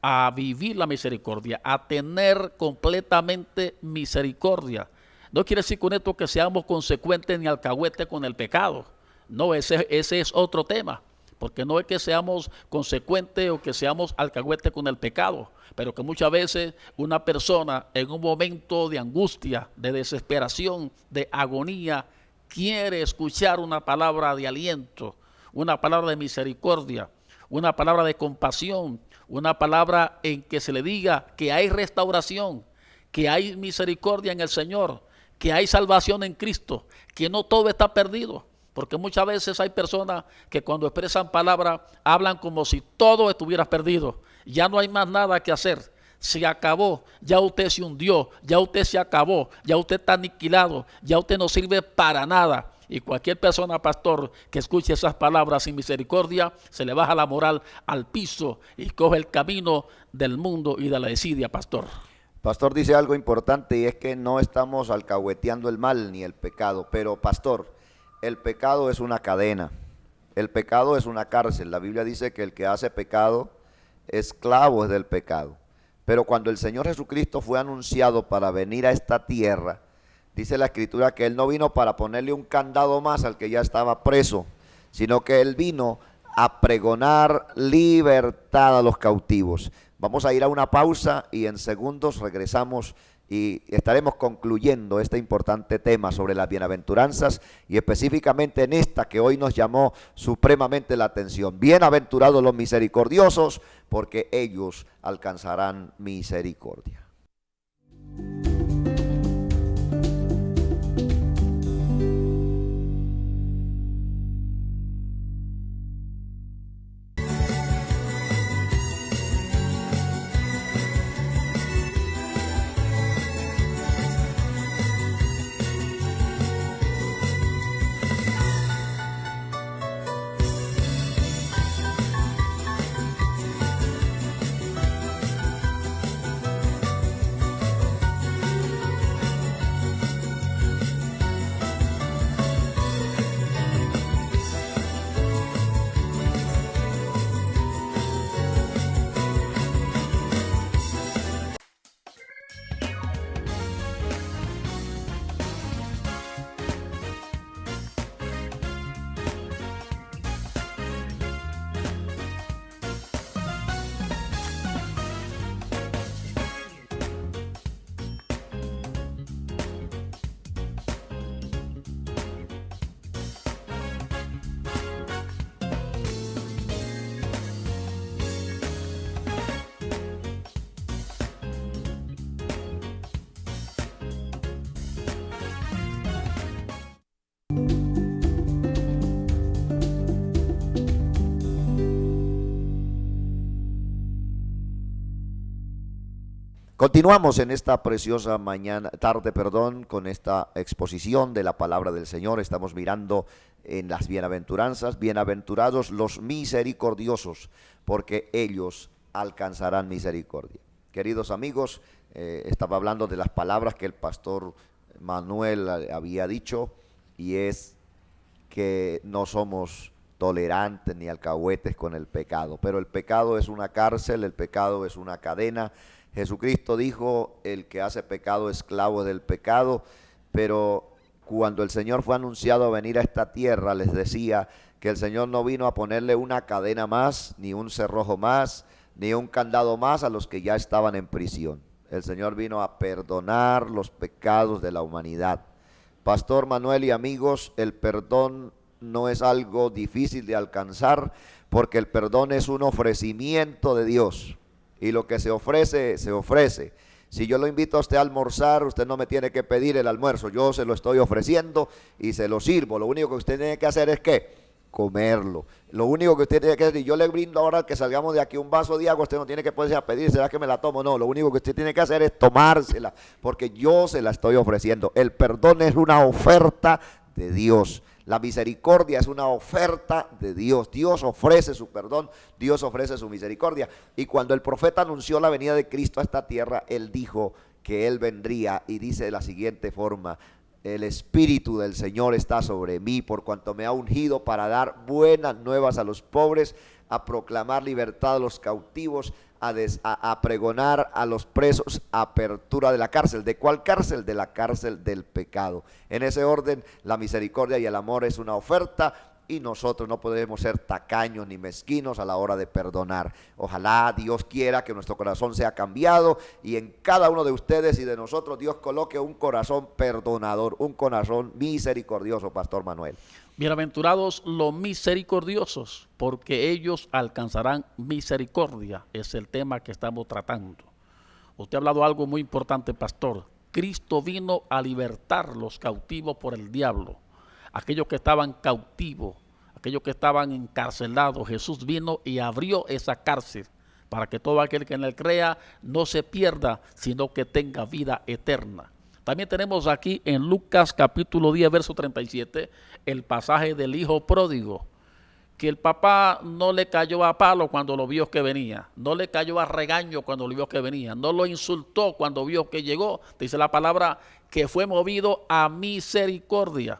a vivir la misericordia, a tener completamente misericordia. No quiere decir con esto que seamos consecuentes ni alcahuetes con el pecado. No, ese es otro tema. Porque no es que seamos consecuentes o que seamos alcahuetes con el pecado, pero que muchas veces una persona en un momento de angustia, de desesperación, de agonía, quiere escuchar una palabra de aliento, una palabra de misericordia, una palabra de compasión, una palabra en que se le diga que hay restauración, que hay misericordia en el Señor, que hay salvación en Cristo, que no todo está perdido, Porque muchas veces hay personas que cuando expresan palabras hablan como si todo estuviera perdido. Ya no hay más nada que hacer. Se acabó, ya usted se hundió, ya usted se acabó, ya usted está aniquilado, ya usted no sirve para nada. Y cualquier persona, pastor, que escuche esas palabras sin misericordia, se le baja la moral al piso y coge el camino del mundo y de la desidia, pastor. Pastor dice algo importante y es que no estamos alcahueteando el mal ni el pecado, pero pastor, el pecado es una cadena, el pecado es una cárcel. La Biblia dice que el que hace pecado, esclavo es del pecado. Pero cuando el Señor Jesucristo fue anunciado para venir a esta tierra, dice la Escritura que Él no vino para ponerle un candado más al que ya estaba preso, sino que Él vino a pregonar libertad a los cautivos. Vamos a ir a una pausa y en segundos regresamos y estaremos concluyendo este importante tema sobre las bienaventuranzas y específicamente en esta que hoy nos llamó supremamente la atención. Bienaventurados los misericordiosos, porque ellos alcanzarán misericordia. Continuamos en esta preciosa tarde, con esta exposición de la palabra del Señor. Estamos mirando en las bienaventuranzas. Bienaventurados los misericordiosos, porque ellos alcanzarán misericordia. Queridos amigos, estaba hablando de las palabras que el pastor Manuel había dicho, y es que no somos tolerantes ni alcahuetes con el pecado, pero el pecado es una cárcel, el pecado es una cadena. Jesucristo dijo: el que hace pecado, esclavo del pecado. Pero cuando el Señor fue anunciado a venir a esta tierra, les decía que el Señor no vino a ponerle una cadena más, ni un cerrojo más, ni un candado más a los que ya estaban en prisión. El Señor vino a perdonar los pecados de la humanidad. Pastor Manuel y amigos, el perdón no es algo difícil de alcanzar, porque el perdón es un ofrecimiento de Dios. Y lo que se ofrece, se ofrece. Si yo lo invito a usted a almorzar, usted no me tiene que pedir el almuerzo. Yo se lo estoy ofreciendo y se lo sirvo. Lo único que usted tiene que hacer es ¿qué? Comerlo. Lo único que usted tiene que hacer, y yo le brindo ahora que salgamos de aquí un vaso de agua, usted no tiene que ponerse a pedir, ¿será que me la tomo? No, lo único que usted tiene que hacer es tomársela, porque yo se la estoy ofreciendo. El perdón es una oferta de Dios. La misericordia es una oferta de Dios. Dios ofrece su perdón, Dios ofrece su misericordia. Y cuando el profeta anunció la venida de Cristo a esta tierra, él dijo que él vendría, y dice de la siguiente forma: el Espíritu del Señor está sobre mí, por cuanto me ha ungido para dar buenas nuevas a los pobres, a proclamar libertad a los cautivos, a pregonar a los presos apertura de la cárcel. ¿De cuál cárcel? De la cárcel del pecado. En ese orden, la misericordia y el amor es una oferta, y nosotros no podemos ser tacaños ni mezquinos a la hora de perdonar. Ojalá Dios quiera que nuestro corazón sea cambiado, y en cada uno de ustedes y de nosotros Dios coloque un corazón perdonador, un corazón misericordioso, Pastor Manuel. Bienaventurados los misericordiosos, porque ellos alcanzarán misericordia. Es el tema que estamos tratando. Usted ha hablado algo muy importante, pastor. Cristo vino a libertar los cautivos por el diablo, aquellos que estaban cautivos, aquellos que estaban encarcelados. Jesús vino y abrió esa cárcel para que todo aquel que en él crea no se pierda, sino que tenga vida eterna. También tenemos aquí en Lucas capítulo 10, verso 37, el pasaje del hijo pródigo, que el papá no le cayó a palo cuando lo vio que venía, no le cayó a regaño cuando lo vio que venía, no lo insultó cuando vio que llegó. Dice la palabra que fue movido a misericordia,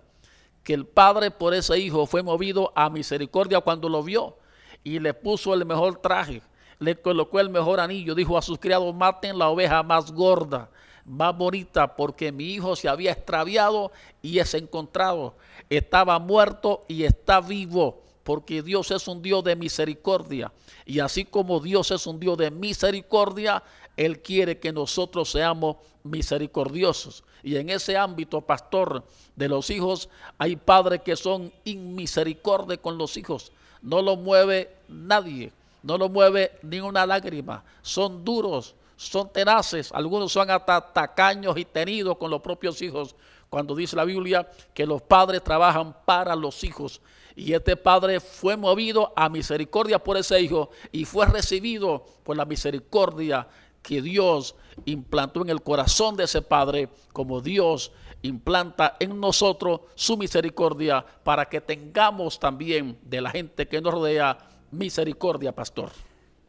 que el padre por ese hijo fue movido a misericordia cuando lo vio y le puso el mejor traje, le colocó el mejor anillo, dijo a sus criados: maten la oveja más gorda, más bonita, porque mi hijo se había extraviado y es encontrado, estaba muerto y está vivo, porque Dios es un Dios de misericordia, y así como Dios es un Dios de misericordia, Él quiere que nosotros seamos misericordiosos. Y en ese ámbito, pastor, de los hijos, hay padres que son inmisericordes con los hijos, no lo mueve nadie, no lo mueve ni una lágrima, son duros, son tenaces, algunos son hasta tacaños y tenidos con los propios hijos, cuando dice la Biblia que los padres trabajan para los hijos. Y este padre fue movido a misericordia por ese hijo y fue recibido por la misericordia que Dios implantó en el corazón de ese padre, como Dios implanta en nosotros su misericordia para que tengamos también de la gente que nos rodea misericordia, pastor.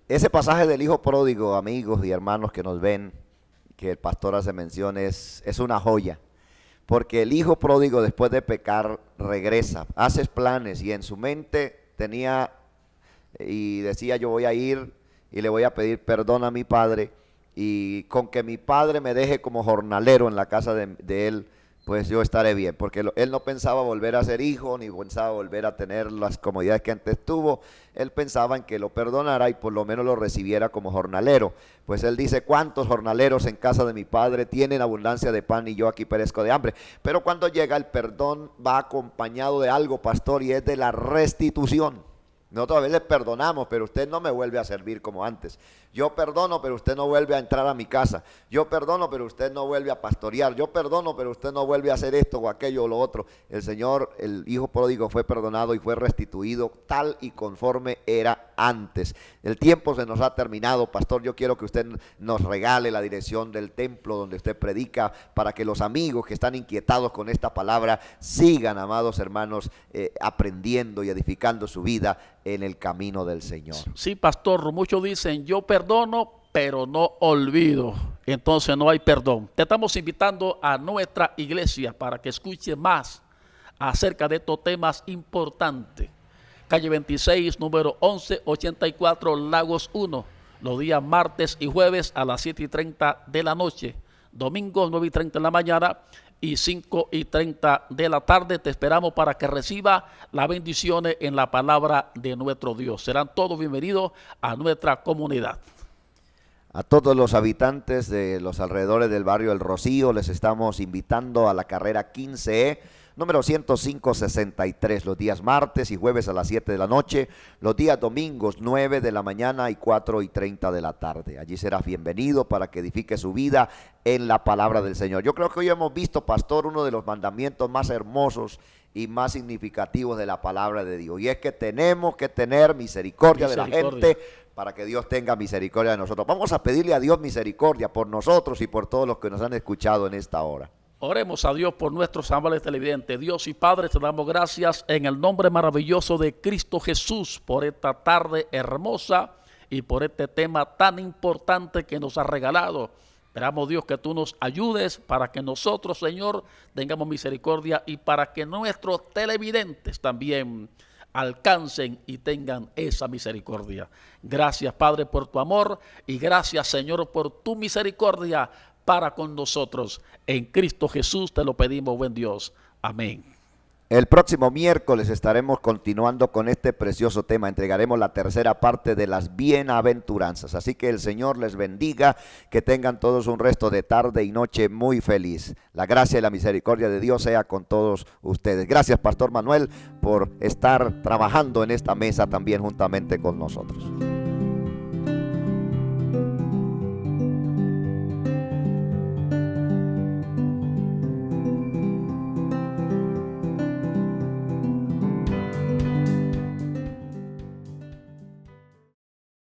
Ese pasaje del hijo pródigo, amigos y hermanos que nos ven, que el pastor hace mención, es una joya. Porque el hijo pródigo, después de pecar, regresa, hace planes, y en su mente tenía y decía: yo voy a ir y le voy a pedir perdón a mi padre, y con que mi padre me deje como jornalero en la casa de él, pues yo estaré bien. Porque él no pensaba volver a ser hijo, ni pensaba volver a tener las comodidades que antes tuvo. Él pensaba en que lo perdonara y por lo menos lo recibiera como jornalero. Pues él dice: ¿cuántos jornaleros en casa de mi padre tienen abundancia de pan y yo aquí perezco de hambre? Pero cuando llega el perdón, va acompañado de algo, pastor, y es de la restitución. Nosotros a veces perdonamos, pero usted no me vuelve a servir como antes. Yo perdono, pero usted no vuelve a entrar a mi casa. Yo perdono, pero usted no vuelve a pastorear. Yo perdono, pero usted no vuelve a hacer esto o aquello o lo otro. El Señor, el hijo pródigo, fue perdonado y fue restituido tal y conforme era antes. El tiempo se nos ha terminado, pastor. Yo quiero que usted nos regale la dirección del templo donde usted predica, para que los amigos que están inquietados con esta palabra sigan, amados hermanos, aprendiendo y edificando su vida en el camino del Señor. Sí, pastor, muchos dicen: yo perdono, pero no olvido. Entonces no hay perdón. Te estamos invitando a nuestra iglesia para que escuche más acerca de estos temas importantes. Calle 26, número 1184, Lagos 1, los días martes y jueves a las 7:30 de la noche, domingos 9:30 de la mañana y 5:30 de la tarde. Te esperamos para que reciba las bendiciones en la palabra de nuestro Dios. Serán todos bienvenidos a nuestra comunidad. A todos los habitantes de los alrededores del barrio El Rocío les estamos invitando a la carrera 15E, número 105-63, los días martes y jueves a las 7 de la noche, los días domingos 9 de la mañana y 4:30 de la tarde. Allí serás bienvenido para que edifique su vida en la palabra del Señor. Yo creo que hoy hemos visto, pastor, uno de los mandamientos más hermosos y más significativos de la palabra de Dios, y es que tenemos que tener misericordia de la gente, para que Dios tenga misericordia de nosotros. Vamos a pedirle a Dios misericordia por nosotros y por todos los que nos han escuchado en esta hora. Oremos a Dios por nuestros amables televidentes. Dios y Padre, te damos gracias en el nombre maravilloso de Cristo Jesús por esta tarde hermosa y por este tema tan importante que nos ha regalado. Esperamos, Dios, que tú nos ayudes para que nosotros, Señor, tengamos misericordia y para que nuestros televidentes también alcancen y tengan esa misericordia. Gracias, Padre, por tu amor, y gracias, Señor, por tu misericordia para con nosotros. En Cristo Jesús te lo pedimos, buen Dios. Amén. El próximo miércoles estaremos continuando con este precioso tema. Entregaremos la tercera parte de las bienaventuranzas. Así que el Señor les bendiga, que tengan todos un resto de tarde y noche muy feliz. La gracia y la misericordia de Dios sea con todos ustedes. Gracias, Pastor Manuel, por estar trabajando en esta mesa también juntamente con nosotros.